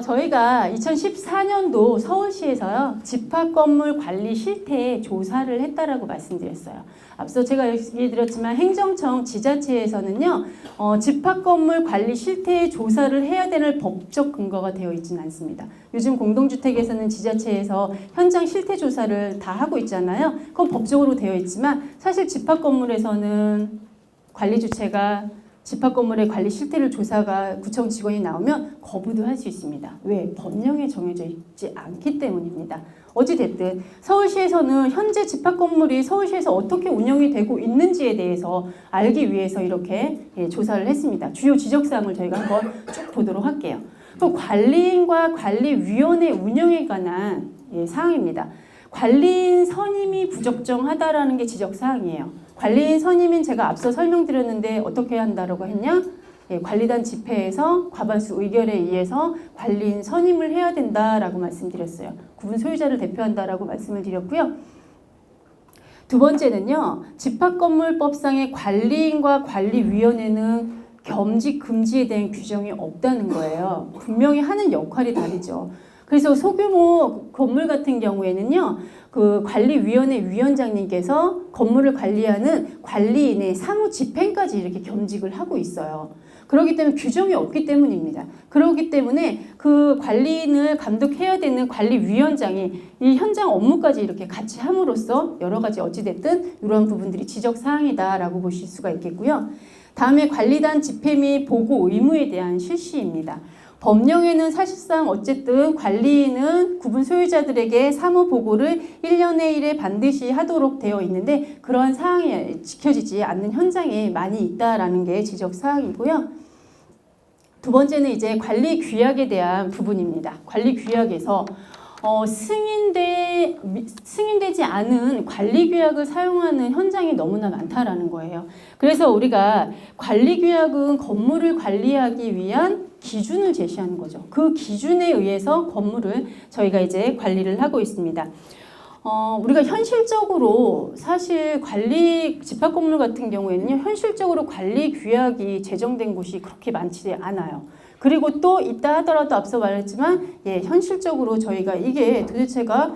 저희가 2014년도 서울시에서요, 집합건물 관리 실태 조사를 했다라고 말씀드렸어요. 앞서 제가 얘기드렸지만 행정청 지자체에서는요, 집합건물 관리 실태 조사를 해야 되는 법적 근거가 되어 있지는 않습니다. 요즘 공동주택에서는 지자체에서 현장 실태 조사를 다 하고 있잖아요. 그건 법적으로 되어 있지만 사실 집합건물에서는 관리주체가 집합건물의 관리 실태를 조사가 구청 직원이 나오면 거부도 할 수 있습니다. 왜? 법령에 정해져 있지 않기 때문입니다. 어찌됐든 서울시에서는 현재 집합건물이 서울시에서 어떻게 운영이 되고 있는지에 대해서 알기 위해서 이렇게 조사를 했습니다. 주요 지적사항을 저희가 한번 쭉 보도록 할게요. 또 관리인과 관리위원회 운영에 관한 사항입니다. 관리인 선임이 부적정하다라는 게 지적사항이에요. 관리인 선임은 제가 앞서 설명드렸는데 어떻게 한다라고 했냐? 관리단 집회에서 과반수 의결에 의해서 관리인 선임을 해야 된다라고 말씀드렸어요. 구분 소유자를 대표한다라고 말씀을 드렸고요. 두 번째는요, 집합건물법상의 관리인과 관리위원회는 겸직 금지에 대한 규정이 없다는 거예요. 분명히 하는 역할이 다르죠. 그래서 소규모 건물 같은 경우에는요, 그 관리위원회 위원장님께서 건물을 관리하는 관리인의 사무 집행까지 이렇게 겸직을 하고 있어요. 그렇기 때문에 규정이 없기 때문입니다. 그렇기 때문에 그 관리인을 감독해야 되는 관리위원장이 이 현장 업무까지 이렇게 같이 함으로써 여러 가지 어찌됐든 이런 부분들이 지적사항이다라고 보실 수가 있겠고요. 다음에 관리단 집회 및 보고 의무에 대한 실시입니다. 법령에는 사실상 어쨌든 관리인은 구분 소유자들에게 사무 보고를 1년에 1회 반드시 하도록 되어 있는데 그러한 사항이 지켜지지 않는 현장에 많이 있다라는 게 지적사항이고요. 두 번째는 이제 관리 규약에 대한 부분입니다. 관리 규약에서 승인되지 않은 관리 규약을 사용하는 현장이 너무나 많다라는 거예요. 그래서 우리가 관리 규약은 건물을 관리하기 위한 기준을 제시하는 거죠. 그 기준에 의해서 건물을 저희가 이제 관리를 하고 있습니다. 우리가 현실적으로 사실 집합건물 같은 경우에는요, 현실적으로 관리 규약이 제정된 곳이 그렇게 많지 않아요. 그리고 또 있다 하더라도 앞서 말했지만 현실적으로 저희가 이게 도대체가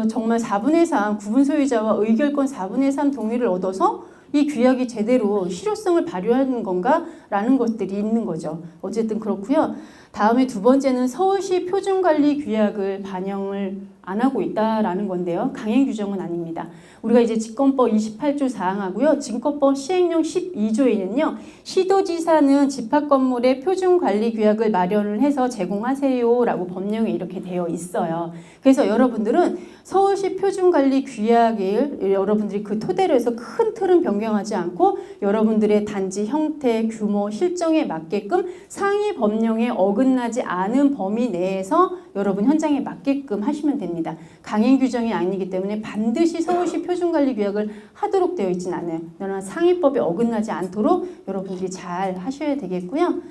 정말 4분의 3 구분 소유자와 의결권 4분의 3 동의를 얻어서 이 규약이 제대로 실효성을 발휘하는 건가? 라는 것들이 있는 거죠. 어쨌든 그렇고요. 다음에 두 번째는 서울시 표준관리 규약을 반영을 안 하고 있다라는 건데요. 강행 규정은 아닙니다. 우리가 이제 직권법 28조 4항하고요. 직권법 시행령 12조에는요. 시도지사는 집합건물의 표준관리규약을 마련을 해서 제공하세요라고 법령에 이렇게 되어 있어요. 그래서 여러분들은 서울시 표준관리규약을 여러분들이 그 토대로 해서 큰 틀은 변경하지 않고 여러분들의 단지 형태, 규모, 실정에 맞게끔 상위 법령에 어긋나지 않은 범위 내에서 여러분 현장에 맞게끔 하시면 됩니다. 강행 규정이 아니기 때문에 반드시 서울시 표준관리규약을 하도록 되어 있진 않아요. 그러나 상위법에 어긋나지 않도록 여러분들이 잘 하셔야 되겠고요.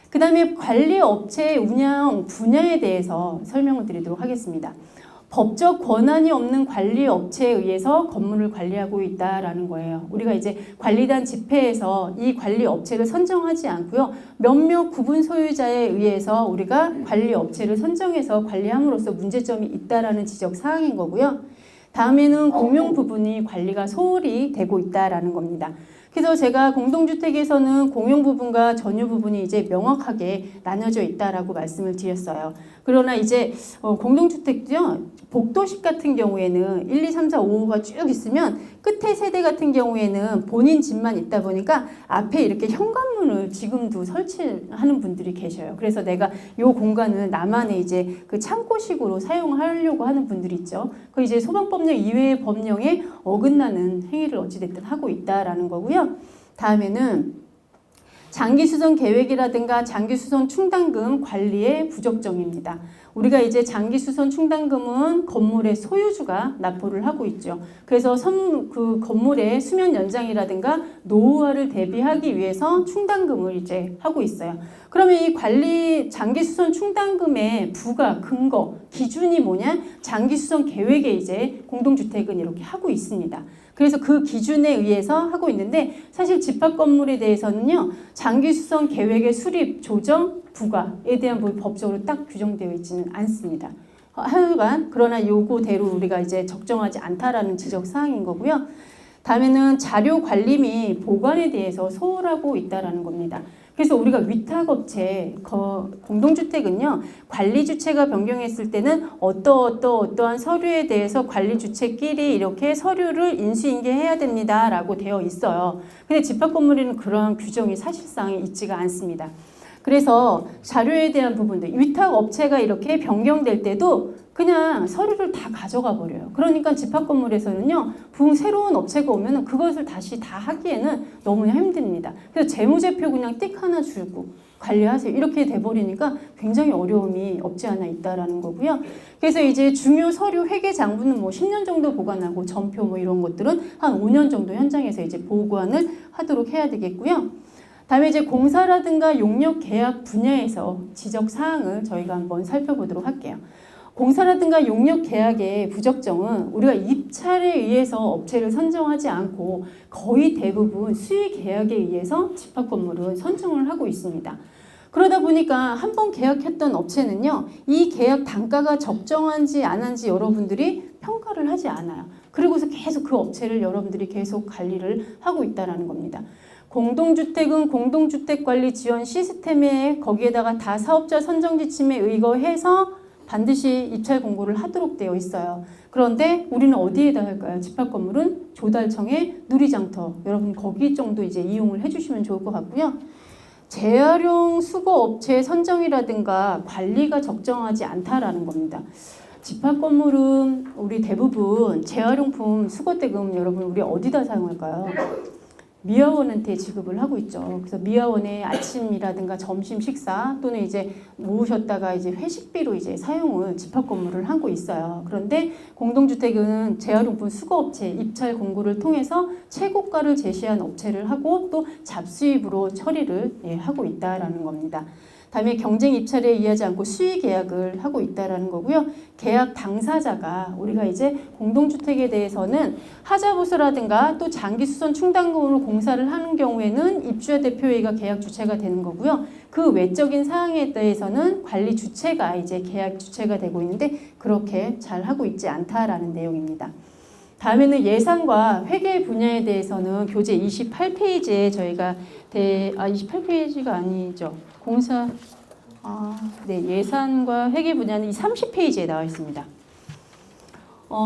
그 다음에 관리업체의 운영 분야에 대해서 설명을 드리도록 하겠습니다. 법적 권한이 없는 관리업체에 의해서 건물을 관리하고 있다라는 거예요. 우리가 이제 관리단 집회에서 이 관리업체를 선정하지 않고요. 몇몇 구분 소유자에 의해서 우리가 관리업체를 선정해서 관리함으로써 문제점이 있다라는 지적사항인 거고요. 다음에는 공용 부분이 관리가 소홀히 되고 있다라는 겁니다. 그래서 제가 공동주택에서는 공용 부분과 전유 부분이 이제 명확하게 나눠져 있다라고 말씀을 드렸어요. 그러나 이제 공동주택도요, 복도식 같은 경우에는 1, 2, 3, 4, 5호가 쭉 있으면 끝에 세대 같은 경우에는 본인 집만 있다 보니까 앞에 이렇게 현관문을 지금도 설치하는 분들이 계셔요. 그래서 내가 이 공간을 나만의 이제 그 창고식으로 사용하려고 하는 분들이 있죠. 그 이제 소방법령 이외의 법령에 어긋나는 행위를 어찌됐든 하고 있다라는 거고요. 다음에는 장기수선 계획이라든가 장기수선 충당금 관리의 부적정입니다. 우리가 이제 장기수선 충당금은 건물의 소유주가 납부를 하고 있죠. 그래서 그 건물의 수면 연장이라든가 노후화를 대비하기 위해서 충당금을 이제 하고 있어요. 그러면 이 관리 장기수선 충당금의 부가 근거 기준이 뭐냐? 장기수선 계획에 이제 공동주택은 이렇게 하고 있습니다. 그래서 그 기준에 의해서 하고 있는데 사실 집합건물에 대해서는요. 장기수선 계획의 수립, 조정, 부과에 대한 법적으로 딱 규정되어 있지는 않습니다. 하여간 그러나 요거대로 우리가 이제 적정하지 않다라는 지적 사항인 거고요. 다음에는 자료 관리 및 보관에 대해서 소홀하고 있다라는 겁니다. 그래서 우리가 위탁업체, 공동주택은요, 관리주체가 변경했을 때는 어떠한 서류에 대해서 관리주체끼리 이렇게 서류를 인수인계해야 됩니다. 라고 되어 있어요. 근데 집합건물에는 그런 규정이 사실상 있지가 않습니다. 그래서 자료에 대한 부분들, 위탁업체가 이렇게 변경될 때도 그냥 서류를 다 가져가 버려요. 그러니까 집합건물에서는요, 새로운 업체가 오면 그것을 다시 다 하기에는 너무나 힘듭니다. 그래서 재무제표 그냥 띡 하나 주고 관리하세요. 이렇게 돼버리니까 굉장히 어려움이 없지 않아 있다라는 거고요. 그래서 이제 중요 서류 회계 장부는 뭐 10년 정도 보관하고 전표 뭐 이런 것들은 한 5년 정도 현장에서 이제 보관을 하도록 해야 되겠고요. 다음에 이제 공사라든가 용역 계약 분야에서 지적 사항을 저희가 한번 살펴보도록 할게요. 공사라든가 용역 계약의 부적정은 우리가 입찰에 의해서 업체를 선정하지 않고 거의 대부분 수의 계약에 의해서 집합건물은 선정을 하고 있습니다. 그러다 보니까 한 번 계약했던 업체는요, 이 계약 단가가 적정한지 안 한지 여러분들이 평가를 하지 않아요. 그리고서 계속 그 업체를 여러분들이 계속 관리를 하고 있다는 겁니다. 공동주택은 공동주택관리 지원 시스템에 거기에다가 다 사업자 선정 지침에 의거해서 반드시 입찰 공고를 하도록 되어 있어요. 그런데 우리는 어디에다 할까요? 집합건물은 조달청의 누리장터. 여러분 거기 정도 이제 이용을 해주시면 좋을 것 같고요. 재활용 수거업체 선정이라든가 관리가 적정하지 않다라는 겁니다. 집합건물은 우리 대부분 재활용품 수거대금 여러분 우리 어디다 사용할까요? 미화원한테 지급을 하고 있죠. 그래서 미화원의 아침이라든가 점심 식사 또는 이제 모으셨다가 이제 회식비로 이제 사용을 집합건물을 하고 있어요. 그런데 공동주택은 재활용품 수거업체 입찰 공고를 통해서 최고가를 제시한 업체를 하고 또 잡수입으로 처리를 하고 있다라는 겁니다. 다음에 경쟁 입찰에 의하지 않고 수의 계약을 하고 있다라는 거고요. 계약 당사자가 우리가 이제 공동주택에 대해서는 하자보수라든가 또 장기수선 충당금으로 공사를 하는 경우에는 입주자 대표회의가 계약 주체가 되는 거고요. 그 외적인 사항에 대해서는 관리 주체가 이제 계약 주체가 되고 있는데 그렇게 잘 하고 있지 않다라는 내용입니다. 다음에는 예산과 회계 분야에 대해서는 교재 28페이지에 저희가 28페이지가 아니죠. 예산과 회계 분야는 이 30페이지에 나와 있습니다.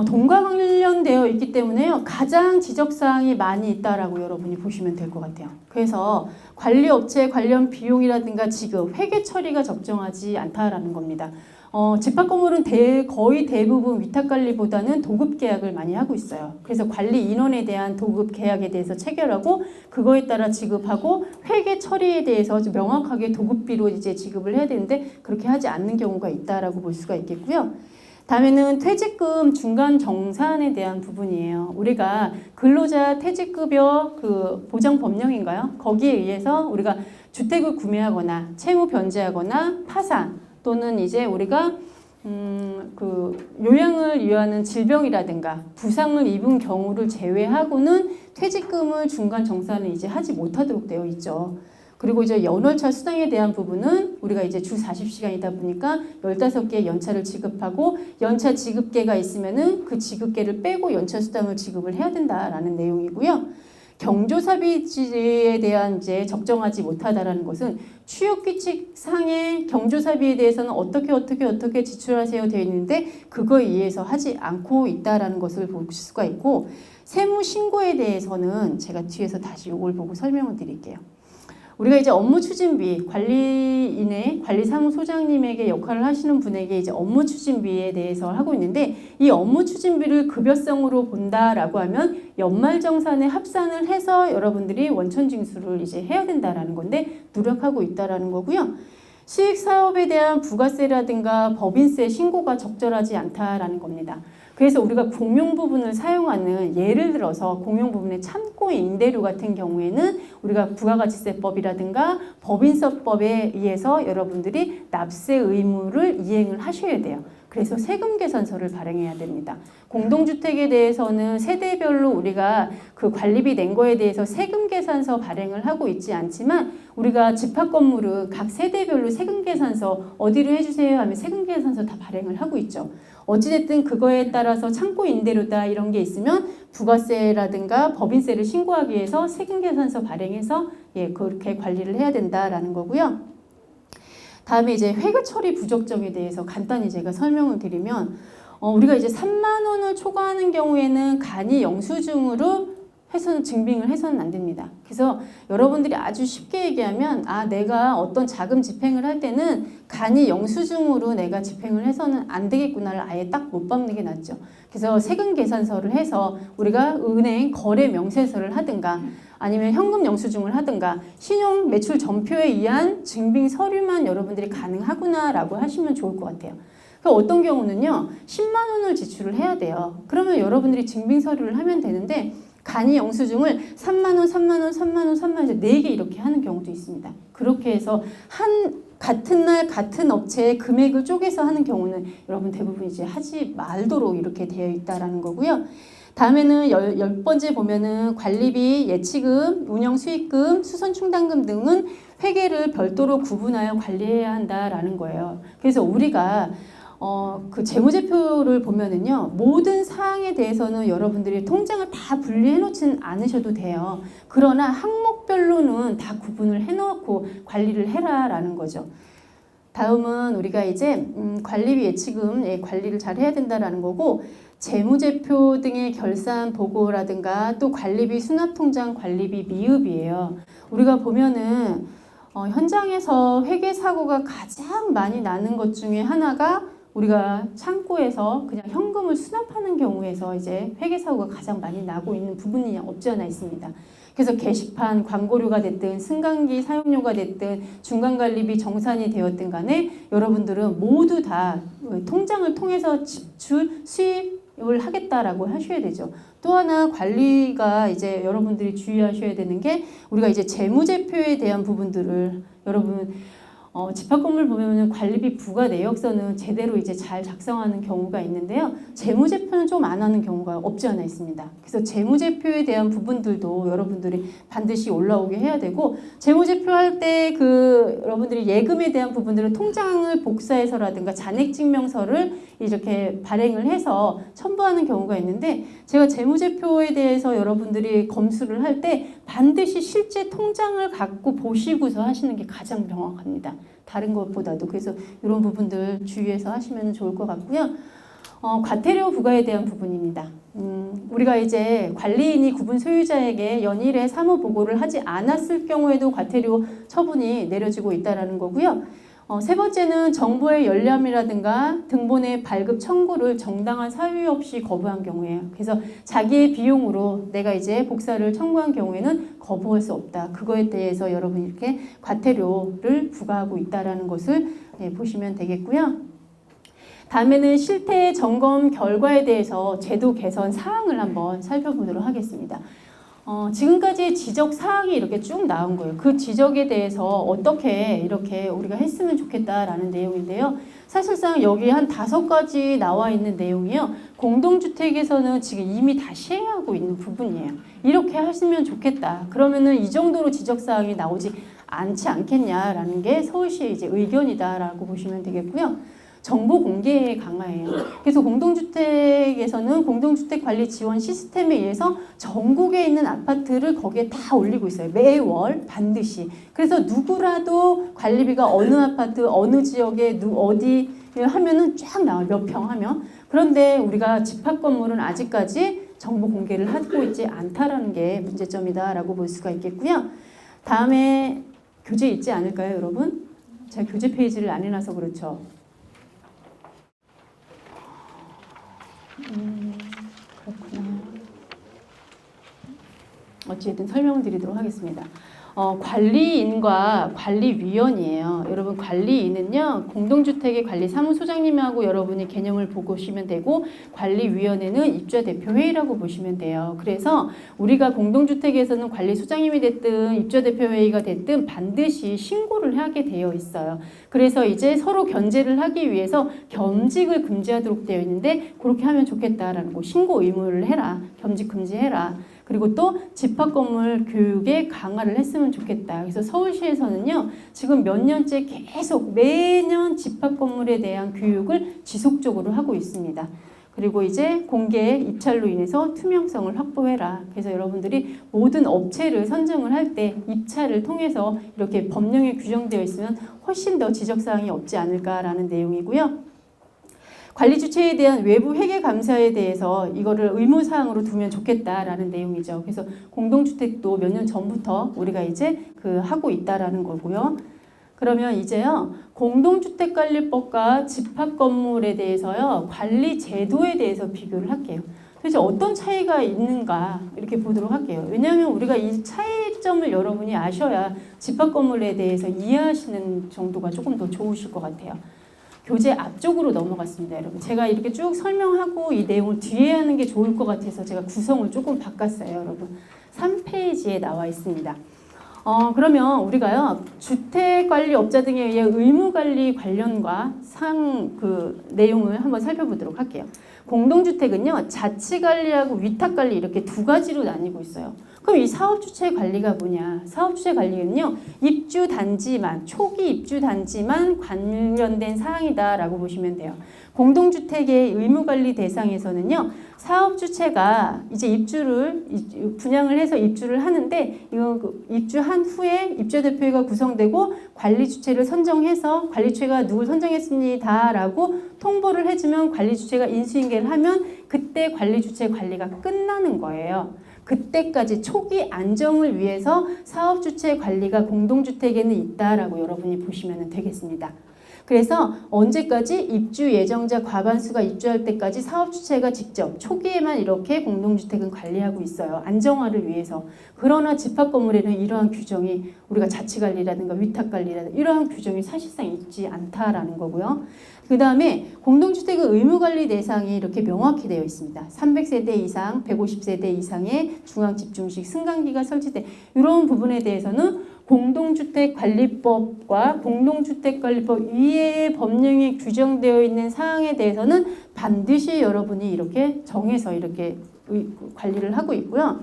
돈과 관련되어 있기 때문에요. 가장 지적사항이 많이 있다라고 여러분이 보시면 될 것 같아요. 그래서 관리업체 관련 비용이라든가 지급, 회계 처리가 적정하지 않다라는 겁니다. 집합건물은 거의 대부분 위탁관리보다는 도급계약을 많이 하고 있어요. 그래서 관리 인원에 대한 도급계약에 대해서 체결하고 그거에 따라 지급하고 회계 처리에 대해서 명확하게 도급비로 이제 지급을 해야 되는데 그렇게 하지 않는 경우가 있다라고 볼 수가 있겠고요. 다음에는 퇴직금 중간 정산에 대한 부분이에요. 우리가 근로자 퇴직급여 보장 법령인가요? 거기에 의해서 우리가 주택을 구매하거나 채무 변제하거나 파산 또는 이제 우리가 요양을 위하는 질병이라든가 부상을 입은 경우를 제외하고는 퇴직금을 중간 정산을 이제 하지 못하도록 되어 있죠. 그리고 이제 연월차 수당에 대한 부분은 우리가 이제 주 40시간이다 보니까 15개의 연차를 지급하고 연차 지급계가 있으면은 그 지급계를 빼고 연차 수당을 지급을 해야 된다라는 내용이고요. 경조사비에 대한 이제 적정하지 못하다라는 것은 취업규칙상의 경조사비에 대해서는 어떻게 지출하세요 되어 있는데 그거에 의해서 하지 않고 있다라는 것을 볼 수가 있고 세무신고에 대해서는 제가 뒤에서 다시 이걸 보고 설명을 드릴게요. 우리가 이제 업무 추진비, 관리사무소장님에게 역할을 하시는 분에게 이제 업무 추진비에 대해서 하고 있는데 이 업무 추진비를 급여성으로 본다라고 하면 연말정산에 합산을 해서 여러분들이 원천징수를 이제 해야 된다라는 건데 누락하고 있다라는 거고요. 수익 사업에 대한 부가세라든가 법인세 신고가 적절하지 않다라는 겁니다. 그래서 우리가 공용 부분을 사용하는, 예를 들어서 공용 부분의 참고 임대료 같은 경우에는 우리가 부가가치세법이라든가 법인세법에 의해서 여러분들이 납세 의무를 이행을 하셔야 돼요. 그래서 세금 계산서를 발행해야 됩니다. 공동주택에 대해서는 세대별로 우리가 그 관리비 낸 거에 대해서 세금 계산서 발행을 하고 있지 않지만, 우리가 집합 건물은 각 세대별로 세금 계산서 어디로 해주세요 하면 세금 계산서 다 발행을 하고 있죠. 어찌됐든 그거에 따라서 창고 임대료다 이런 게 있으면 부가세라든가 법인세를 신고하기 위해서 세금 계산서 발행해서 그렇게 관리를 해야 된다라는 거고요. 다음에 이제 회계 처리 부적정에 대해서 간단히 제가 설명을 드리면, 우리가 이제 3만 원을 초과하는 경우에는 간이 영수증으로 증빙을 해서는 안 됩니다. 그래서 여러분들이 아주 쉽게 얘기하면, 내가 어떤 자금 집행을 할 때는 간이 영수증으로 내가 집행을 해서는 안 되겠구나를 아예 딱 못 박는 게 낫죠. 그래서 세금 계산서를 해서 우리가 은행 거래 명세서를 하든가 아니면 현금 영수증을 하든가 신용 매출 전표에 의한 증빙 서류만 여러분들이 가능하구나라고 하시면 좋을 것 같아요. 어떤 경우는요, 10만 원을 지출을 해야 돼요. 그러면 여러분들이 증빙 서류를 하면 되는데, 간이 영수증을 3만 원, 3만 원, 3만 원, 3만 원, 4개 이렇게 하는 경우도 있습니다. 그렇게 해서 같은 날 같은 업체의 금액을 쪼개서 하는 경우는 여러분 대부분 이제 하지 말도록 이렇게 되어 있다라는 거고요. 다음에는 10번째 보면은 관리비, 예치금, 운영수익금, 수선충당금 등은 회계를 별도로 구분하여 관리해야 한다라는 거예요. 그래서 우리가 그 재무제표를 보면은요, 모든 사항에 대해서는 여러분들이 통장을 다 분리해 놓지는 않으셔도 돼요. 그러나 항목별로는 다 구분을 해 놓고 관리를 해라라는 거죠. 다음은 우리가 이제 관리비 예치금 관리를 잘 해야 된다라는 거고, 재무제표 등의 결산 보고라든가 또 관리비 수납통장 관리비 미흡이에요. 우리가 보면은 현장에서 회계 사고가 가장 많이 나는 것 중에 하나가, 우리가 창고에서 그냥 현금을 수납하는 경우에서 이제 회계 사고가 가장 많이 나고 있는 부분이 없지 않아 있습니다. 그래서 게시판, 광고료가 됐든 승강기 사용료가 됐든 중간관리비 정산이 되었든 간에 여러분들은 모두 다 통장을 통해서 지출, 수입을 하겠다라고 하셔야 되죠. 또 하나 관리가 이제 여러분들이 주의하셔야 되는 게, 우리가 이제 재무제표에 대한 부분들을 여러분 집합건물 보면 관리비 부과 내역서는 제대로 이제 잘 작성하는 경우가 있는데요. 재무제표는 좀 안 하는 경우가 없지 않아 있습니다. 그래서 재무제표에 대한 부분들도 여러분들이 반드시 올라오게 해야 되고, 재무제표 할 때 여러분들이 예금에 대한 부분들은 통장을 복사해서라든가 잔액증명서를 이렇게 발행을 해서 첨부하는 경우가 있는데, 제가 재무제표에 대해서 여러분들이 검수를 할 때 반드시 실제 통장을 갖고 보시고서 하시는 게 가장 명확합니다. 다른 것보다도. 그래서 이런 부분들 주의해서 하시면 좋을 것 같고요. 과태료 부과에 대한 부분입니다. 우리가 이제 관리인이 구분 소유자에게 연일에 사무 보고를 하지 않았을 경우에도 과태료 처분이 내려지고 있다는 거고요. 세 번째는 정보의 열람이라든가 등본의 발급 청구를 정당한 사유 없이 거부한 경우에요. 그래서 자기의 비용으로 내가 이제 복사를 청구한 경우에는 거부할 수 없다. 그거에 대해서 여러분 이렇게 과태료를 부과하고 있다는 것을 보시면 되겠고요. 다음에는 실태 점검 결과에 대해서 제도 개선 사항을 한번 살펴보도록 하겠습니다. 지금까지 지적 사항이 이렇게 쭉 나온 거예요. 그 지적에 대해서 어떻게 이렇게 우리가 했으면 좋겠다라는 내용인데요. 사실상 여기 한 5가지 나와 있는 내용이요. 공동주택에서는 지금 이미 다 시행하고 있는 부분이에요. 이렇게 하시면 좋겠다. 그러면은 이 정도로 지적 사항이 나오지 않지 않겠냐라는 게 서울시의 이제 의견이다라고 보시면 되겠고요. 정보 공개에 강화해요. 그래서 공동주택에서는 공동주택 관리 지원 시스템에 의해서 전국에 있는 아파트를 거기에 다 올리고 있어요. 매월 반드시. 그래서 누구라도 관리비가 어느 아파트, 어느 지역에 어디 하면은 쫙 나와요. 몇 평 하면. 그런데 우리가 집합 건물은 아직까지 정보 공개를 하고 있지 않다라는 게 문제점이다라고 볼 수가 있겠고요. 다음에 교재 있지 않을까요, 여러분? 제가 교재 페이지를 안 해놔서 그렇죠. 그렇구나. 어찌됐든 설명을 드리도록 하겠습니다. 관리인과 관리위원이에요. 여러분 관리인은요 공동주택의 관리사무소장님하고 여러분이 개념을 보시면 되고 관리위원회는 입주자 대표회의라고 보시면 돼요. 그래서 우리가 공동주택에서는 관리소장님이 됐든 입주자 대표회의가 됐든 반드시 신고를 하게 되어 있어요. 그래서 이제 서로 견제를 하기 위해서 겸직을 금지하도록 되어 있는데 그렇게 하면 좋겠다라는 거. 신고 의무를 해라. 겸직 금지해라. 그리고 또 집합건물 교육에 강화를 했으면 좋겠다. 그래서 서울시에서는요, 지금 몇 년째 계속 매년 집합건물에 대한 교육을 지속적으로 하고 있습니다. 그리고 이제 공개 입찰로 인해서 투명성을 확보해라. 그래서 여러분들이 모든 업체를 선정을 할 때 입찰을 통해서 이렇게 법령에 규정되어 있으면 훨씬 더 지적사항이 없지 않을까라는 내용이고요. 관리 주체에 대한 외부 회계 감사에 대해서 이거를 의무사항으로 두면 좋겠다라는 내용이죠. 그래서 공동주택도 몇 년 전부터 우리가 이제 하고 있다라는 거고요. 그러면 이제요, 공동주택관리법과 집합건물에 대해서요, 관리 제도에 대해서 비교를 할게요. 도대체 어떤 차이가 있는가 이렇게 보도록 할게요. 왜냐하면 우리가 이 차이점을 여러분이 아셔야 집합건물에 대해서 이해하시는 정도가 조금 더 좋으실 것 같아요. 교재 앞쪽으로 넘어갔습니다, 여러분. 제가 이렇게 쭉 설명하고 이 내용을 뒤에 하는 게 좋을 것 같아서 제가 구성을 조금 바꿨어요, 여러분. 3페이지에 나와 있습니다. 그러면 우리가요, 주택관리업자 등에 의해 의무관리 관련과 내용을 한번 살펴보도록 할게요. 공동주택은요, 자치관리하고 위탁관리 이렇게 두 가지로 나뉘고 있어요. 그럼 이 사업주체 관리가 뭐냐? 사업주체 관리는요, 입주단지만, 초기 입주단지만 관련된 사항이다라고 보시면 돼요. 공동주택의 의무관리 대상에서는요, 사업주체가 이제 분양을 해서 입주를 하는데, 이거 입주한 후에 입주대표회가 구성되고 관리주체를 선정해서 관리주체가 누굴 선정했습니다라고 통보를 해주면 관리주체가 인수인계를 하면 그때 관리주체 관리가 끝나는 거예요. 그때까지 초기 안정을 위해서 사업주체 관리가 공동주택에는 있다라고 여러분이 보시면 되겠습니다. 그래서 언제까지 입주 예정자 과반수가 입주할 때까지 사업주체가 직접 초기에만 이렇게 공동주택은 관리하고 있어요. 안정화를 위해서. 그러나 집합건물에는 이러한 규정이 우리가 자치관리라든가 위탁관리라든가 이러한 규정이 사실상 있지 않다라는 거고요. 그 다음에 공동주택의 의무관리 대상이 이렇게 명확히 되어 있습니다. 300세대 이상, 150세대 이상의 중앙집중식 승강기가 설치돼 이런 부분에 대해서는 공동주택관리법과 공동주택관리법 위에 법령에 규정되어 있는 사항에 대해서는 반드시 여러분이 이렇게 정해서 이렇게 관리를 하고 있고요.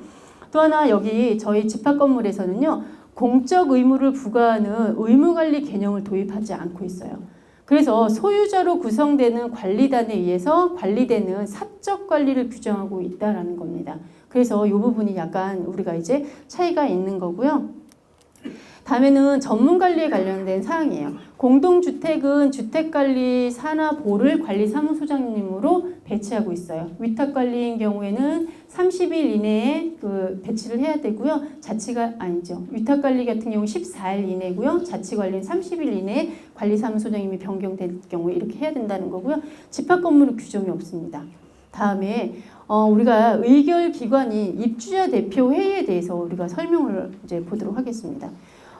또 하나 여기 저희 집합건물에서는요, 공적 의무를 부과하는 의무관리 개념을 도입하지 않고 있어요. 그래서 소유자로 구성되는 관리단에 의해서 관리되는 사적 관리를 규정하고 있다라는 겁니다. 그래서 이 부분이 약간 우리가 이제 차이가 있는 거고요. 다음에는 전문관리에 관련된 사항이에요. 공동주택은 주택관리 산하보를 관리사무소장님으로 배치하고 있어요. 위탁관리인 경우에는 30일 이내에 배치를 해야 되고요. 위탁관리 같은 경우 14일 이내고요. 자치관리는 30일 이내에 관리사무소장님이 변경될 경우에 이렇게 해야 된다는 거고요. 집합건물은 규정이 없습니다. 다음에 우리가 의결기관인 입주자 대표회의에 대해서 우리가 설명을 이제 보도록 하겠습니다.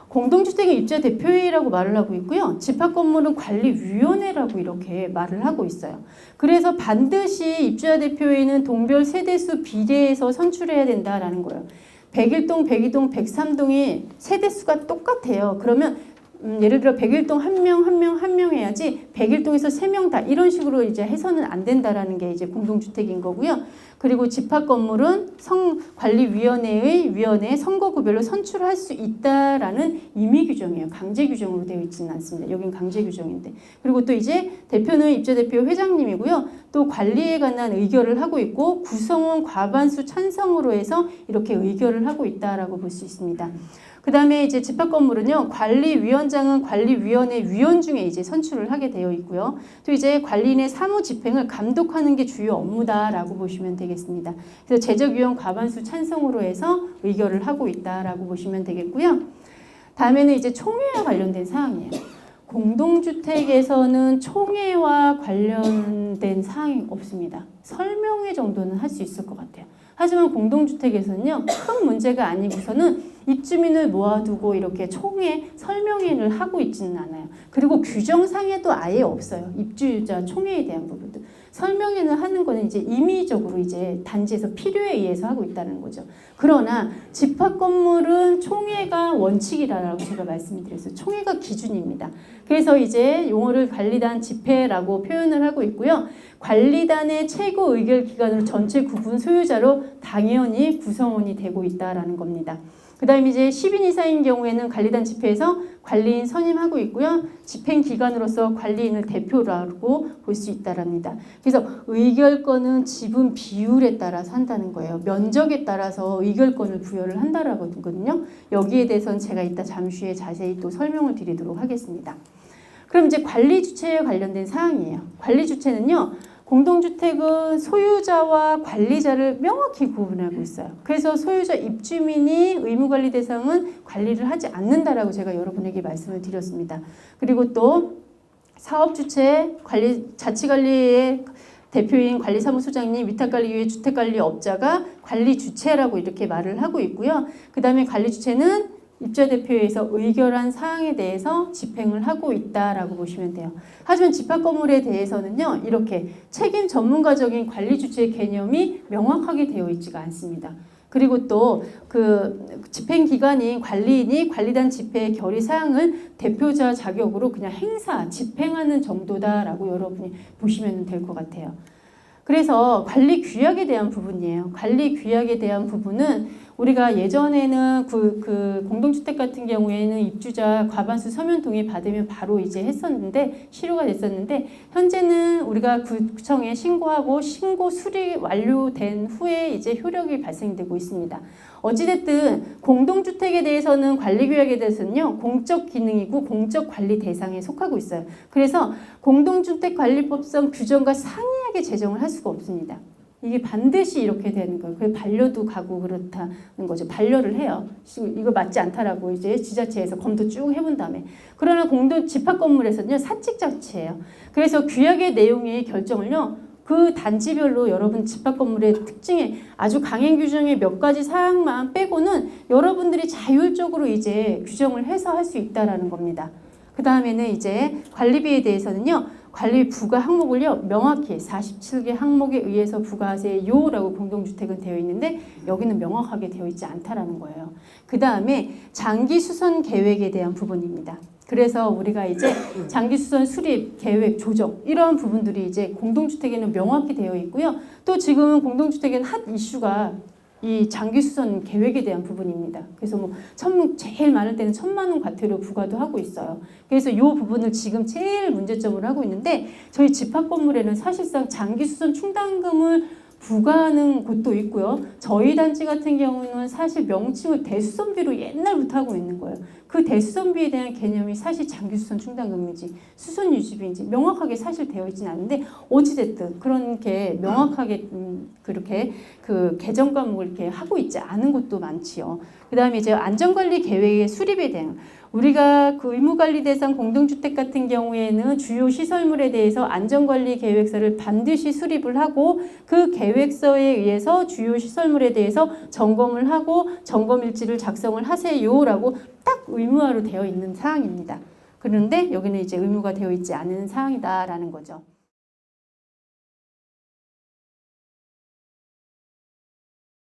공동주택은 입주자 대표회의라고 말을 하고 있고요. 집합건물은 관리위원회라고 이렇게 말을 하고 있어요. 그래서 반드시 입주자 대표회의는 동별 세대수 비례해서 선출해야 된다라는 거예요. 101동, 102동, 103동이 세대수가 똑같아요. 그러면 예를 들어 101동 한 명 해야지 101동에서 3명 다 이런 식으로 이제 해서는 안 된다라는 게 이제 공동주택인 거고요. 그리고 집합건물은 관리위원회의 선거구별로 선출할 수 있다라는 임의 규정이에요. 강제 규정으로 되어 있지는 않습니다. 여긴 강제 규정인데. 그리고 또 이제 대표는 입주대표 회장님이고요. 또 관리에 관한 의결을 하고 있고 구성원 과반수 찬성으로 해서 이렇게 의결을 하고 있다라고 볼 수 있습니다. 그 다음에 이제 집합건물은요, 관리위원장은 관리위원회 위원 중에 이제 선출을 하게 되어 있고요. 또 이제 관리인의 사무 집행을 감독하는 게 주요 업무다라고 보시면 되겠습니다. 그래서 제적위원 과반수 찬성으로 해서 의결을 하고 있다라고 보시면 되겠고요. 다음에는 이제 총회와 관련된 사항이에요. 공동주택에서는 총회와 관련된 사항이 없습니다. 설명회 정도는 할 수 있을 것 같아요. 하지만 공동주택에서는요, 큰 문제가 아니고서는 입주민을 모아두고 이렇게 총회 설명회를 하고 있지는 않아요. 그리고 규정상에도 아예 없어요. 입주자 총회에 대한 부분도. 설명회를 하는 거는 이제 임의적으로 이제 단지에서 필요에 의해서 하고 있다는 거죠. 그러나 집합 건물은 총회가 원칙이라고 제가 말씀을 드렸어요. 총회가 기준입니다. 그래서 이제 용어를 관리단 집회라고 표현을 하고 있고요. 관리단의 최고 의결 기관으로 전체 구분 소유자로 당연히 구성원이 되고 있다라는 겁니다. 그 다음에 이제 10인 이상인 경우에는 관리단 집회에서 관리인 선임하고 있고요. 집행기관으로서 관리인을 대표라고 볼 수 있다랍니다. 그래서 의결권은 지분 비율에 따라서 한다는 거예요. 면적에 따라서 의결권을 부여를 한다라거든요. 여기에 대해서는 제가 이따 잠시 후에 자세히 또 설명을 드리도록 하겠습니다. 그럼 이제 관리 주체에 관련된 사항이에요. 관리 주체는요. 공동주택은 소유자와 관리자를 명확히 구분하고 있어요. 그래서 소유자 입주민이 의무관리 대상은 관리를 하지 않는다라고 제가 여러분에게 말씀을 드렸습니다. 그리고 또 사업주체, 자치관리의 대표인 관리사무소장님, 위탁관리위의 주택관리업자가 관리주체라고 이렇게 말을 하고 있고요. 그 다음에 관리주체는 입주대표회에서 의결한 사항에 대해서 집행을 하고 있다라고 보시면 돼요. 하지만 집합건물에 대해서는요, 이렇게 책임 전문가적인 관리 주체의 개념이 명확하게 되어 있지가 않습니다. 그리고 또 그 집행기관인 관리인이 관리단 집회의 결의 사항을 대표자 자격으로 그냥 집행하는 정도다라고 여러분이 보시면 될 것 같아요. 그래서 관리 규약에 대한 부분이에요. 관리 규약에 대한 부분은 우리가 예전에는 그 공동주택 같은 경우에는 입주자 과반수 서면 동의 받으면 바로 이제 했었는데 실효가 됐었는데 현재는 우리가 구청에 신고하고 신고 수리 완료된 후에 이제 효력이 발생되고 있습니다. 어찌됐든 공동주택에 대해서는 관리규약에 대해서는요 공적 기능이고 공적 관리 대상에 속하고 있어요. 그래서 공동주택관리법상 규정과 상이하게 제정을 할 수가 없습니다. 이게 반드시 이렇게 되는 거예요. 그래서 반려도 가고 그렇다는 거죠. 반려를 해요. 이거 맞지 않다라고 이제 지자체에서 검토 쭉 해본 다음에. 그러나 공동 집합 건물에서는요 사칙자치예요. 그래서 규약의 내용의 결정을요 그 단지별로 여러분 집합 건물의 특징에 아주 강행 규정의 몇 가지 사항만 빼고는 여러분들이 자율적으로 이제 규정을 해서 할 수 있다라는 겁니다. 그 다음에는 이제 관리비에 대해서는요. 관리 부과 항목을요. 명확히 47개 항목에 의해서 부과하세요라고 공동주택은 되어 있는데 여기는 명확하게 되어 있지 않다라는 거예요. 그 다음에 장기 수선 계획에 대한 부분입니다. 그래서 우리가 이제 장기 수선 수립 계획 조정 이런 부분들이 이제 공동주택에는 명확히 되어 있고요. 또 지금 공동주택에는 핫 이슈가 이 장기 수선 계획에 대한 부분입니다. 그래서 뭐 제일 많을 때는 1,000만 원 과태료 부과도 하고 있어요. 그래서 이 부분을 지금 제일 문제점을 하고 있는데 저희 집합 건물에는 사실상 장기 수선 충당금을 부과하는 곳도 있고요. 저희 단지 같은 경우는 사실 명칭을 대수선비로 옛날부터 하고 있는 거예요. 그 대수선비에 대한 개념이 사실 장기수선 충당금인지 수선 유지비인지 명확하게 사실 되어 있지는 않은데 어찌됐든 그런 게 명확하게 그렇게 그 개정 과목을 이렇게 하고 있지 않은 곳도 많지요. 그 다음에 이제 안전관리 계획의 수립에 대한 우리가 그 의무관리 대상 공동주택 같은 경우에는 주요 시설물에 대해서 안전관리 계획서를 반드시 수립을 하고 그 계획서에 의해서 주요 시설물에 대해서 점검을 하고 점검일지를 작성을 하세요라고 딱 의무화로 되어 있는 사항입니다. 그런데 여기는 이제 의무가 되어 있지 않은 사항이다라는 거죠.